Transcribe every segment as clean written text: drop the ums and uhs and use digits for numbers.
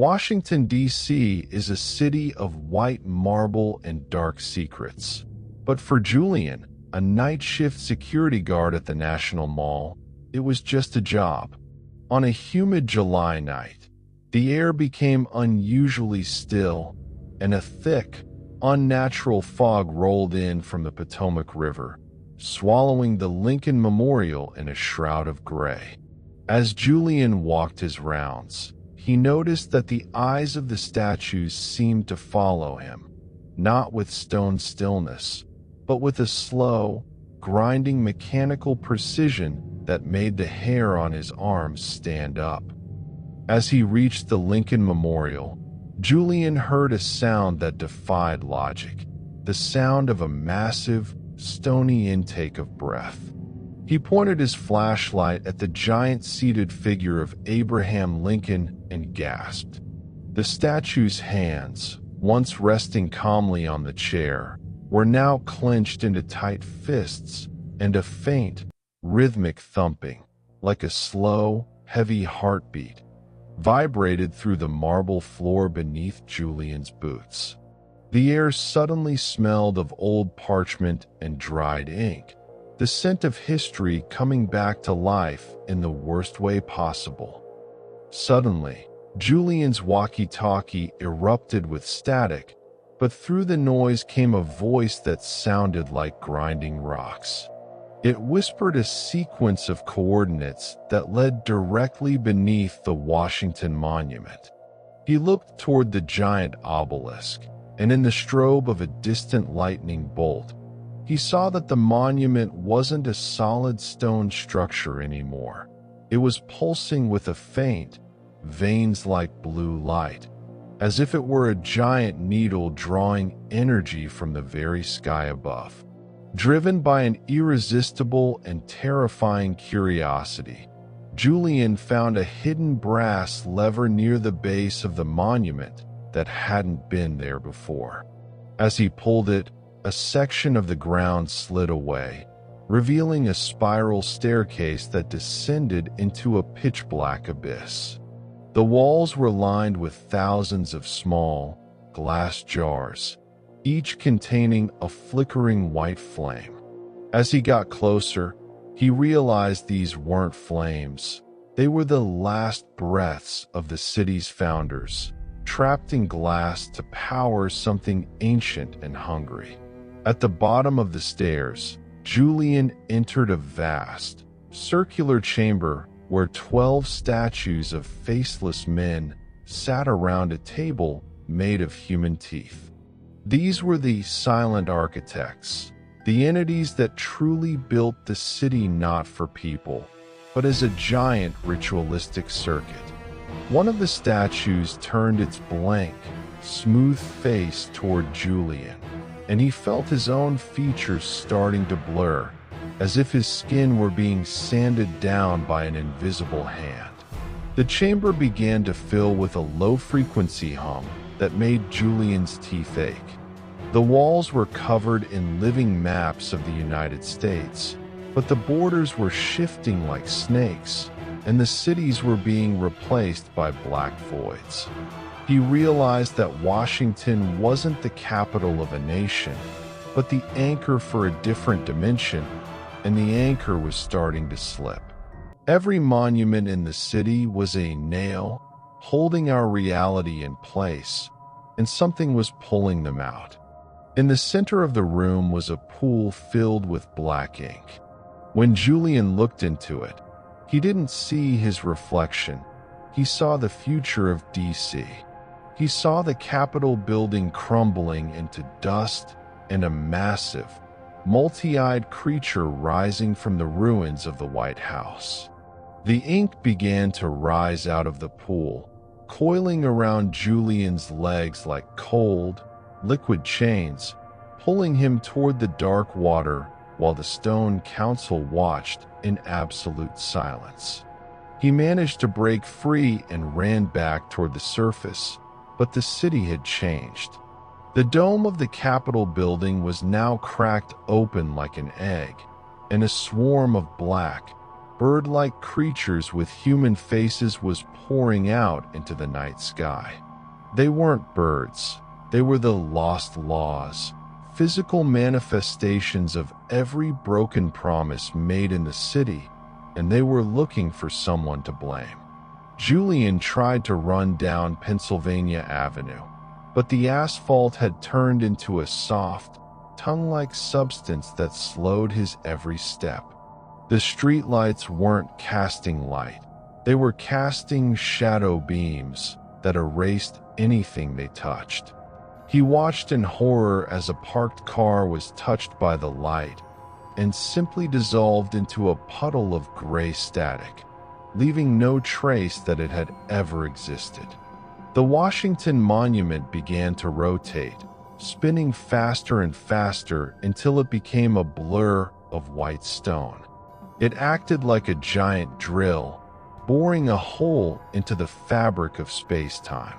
Washington, D.C. is a city of white marble and dark secrets. But for Julian, a night shift security guard at the National Mall, it was just a job. On a humid July night, the air became unusually still, and a thick, unnatural fog rolled in from the Potomac River, swallowing the Lincoln Memorial in a shroud of gray. As Julian walked his rounds, he noticed that the eyes of the statues seemed to follow him, not with stone stillness, but with a slow, grinding mechanical precision that made the hair on his arms stand up. As he reached the Lincoln Memorial, Julian heard a sound that defied logic, the sound of a massive, stony intake of breath. He pointed his flashlight at the giant seated figure of Abraham Lincoln and gasped. The statue's hands, once resting calmly on the chair, were now clenched into tight fists, and a faint, rhythmic thumping, like a slow, heavy heartbeat, vibrated through the marble floor beneath Julian's boots. The air suddenly smelled of old parchment and dried ink, the scent of history coming back to life in the worst way possible. Suddenly, Julian's walkie-talkie erupted with static, but through the noise came a voice that sounded like grinding rocks. It whispered a sequence of coordinates that led directly beneath the Washington Monument. He looked toward the giant obelisk, and in the strobe of a distant lightning bolt, he saw that the monument wasn't a solid stone structure anymore. It was pulsing with a faint, veins-like blue light, as if it were a giant needle drawing energy from the very sky above. Driven by an irresistible and terrifying curiosity, Julian found a hidden brass lever near the base of the monument that hadn't been there before. As he pulled it, a section of the ground slid away, revealing a spiral staircase that descended into a pitch-black abyss. The walls were lined with thousands of small, glass jars, each containing a flickering white flame. As he got closer, he realized these weren't flames. They were the last breaths of the city's founders, trapped in glass to power something ancient and hungry. At the bottom of the stairs, Julian entered a vast, circular chamber where 12 statues of faceless men sat around a table made of human teeth. These were the silent architects, the entities that truly built the city not for people, but as a giant ritualistic circuit. One of the statues turned its blank, smooth face toward Julian, and he felt his own features starting to blur, as if his skin were being sanded down by an invisible hand. The chamber began to fill with a low-frequency hum that made Julian's teeth ache. The walls were covered in living maps of the United States, but the borders were shifting like snakes, and the cities were being replaced by black voids. He realized that Washington wasn't the capital of a nation, but the anchor for a different dimension, and the anchor was starting to slip. Every monument in the city was a nail, holding our reality in place, and something was pulling them out. In the center of the room was a pool filled with black ink. When Julian looked into it, he didn't see his reflection. He saw the future of DC. He saw the Capitol building crumbling into dust and a massive, multi-eyed creature rising from the ruins of the White House. The ink began to rise out of the pool, coiling around Julian's legs like cold, liquid chains, pulling him toward the dark water while the Stone Council watched in absolute silence. He managed to break free and ran back toward the surface, but the city had changed. The dome of the Capitol building was now cracked open like an egg, and a swarm of black, bird-like creatures with human faces was pouring out into the night sky. They weren't birds. They were the lost laws, physical manifestations of every broken promise made in the city, and they were looking for someone to blame. Julian tried to run down Pennsylvania Avenue, but the asphalt had turned into a soft, tongue-like substance that slowed his every step. The streetlights weren't casting light. They were casting shadow beams that erased anything they touched. He watched in horror as a parked car was touched by the light and simply dissolved into a puddle of gray static, leaving no trace that it had ever existed. The Washington Monument began to rotate, spinning faster and faster until it became a blur of white stone. It acted like a giant drill, boring a hole into the fabric of space-time.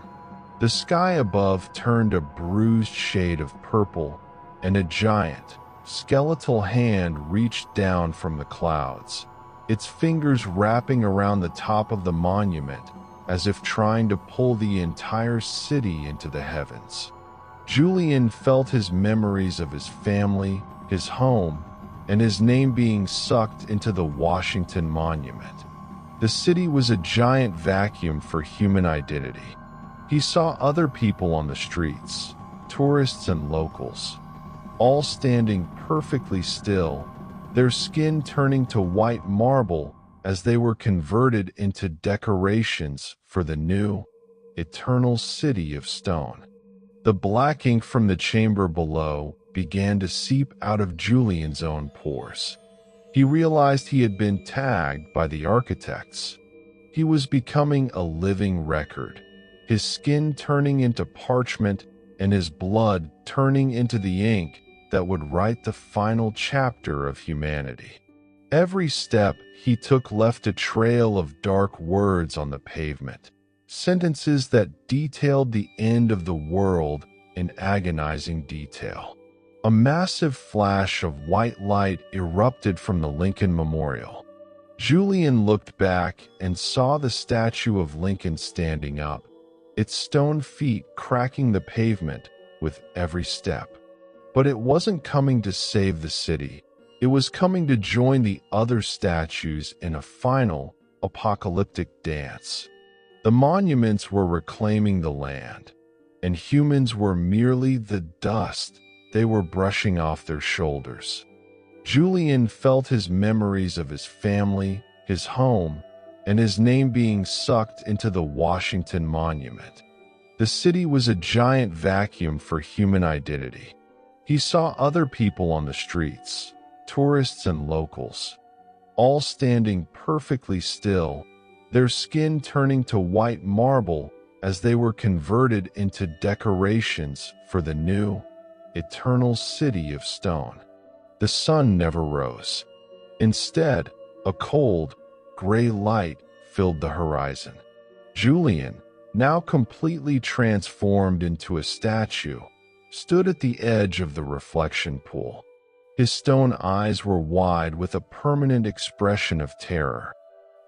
The sky above turned a bruised shade of purple, and a giant, skeletal hand reached down from the clouds, its fingers wrapping around the top of the monument as if trying to pull the entire city into the heavens. Julian felt his memories of his family, his home, and his name being sucked into the Washington Monument. The city was a giant vacuum for human identity. He saw other people on the streets, tourists and locals, all standing perfectly still, their skin turning to white marble as they were converted into decorations for the new, eternal city of stone. The black ink from the chamber below began to seep out of Julian's own pores. He realized he had been tagged by the architects. He was becoming a living record, his skin turning into parchment and his blood turning into the ink that would write the final chapter of humanity. Every step he took left a trail of dark words on the pavement, sentences that detailed the end of the world in agonizing detail. A massive flash of white light erupted from the Lincoln Memorial. Julian looked back and saw the statue of Lincoln standing up, its stone feet cracking the pavement with every step. But it wasn't coming to save the city. It was coming to join the other statues in a final, apocalyptic dance. The monuments were reclaiming the land, and humans were merely the dust they were brushing off their shoulders. Julian felt his memories of his family, his home, and his name being sucked into the Washington Monument. The city was a giant vacuum for human identity. He saw other people on the streets, tourists and locals, all standing perfectly still, their skin turning to white marble as they were converted into decorations for the new, eternal city of stone. The sun never rose. Instead, a cold, gray light filled the horizon. Julian, now completely transformed into a statue, stood at the edge of the reflection pool. His stone eyes were wide with a permanent expression of terror.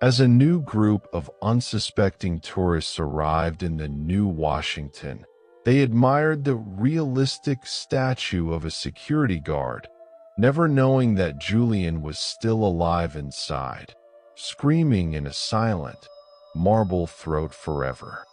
As a new group of unsuspecting tourists arrived in the new Washington, they admired the realistic statue of a security guard, never knowing that Julian was still alive inside, screaming in a silent, marble throat forever.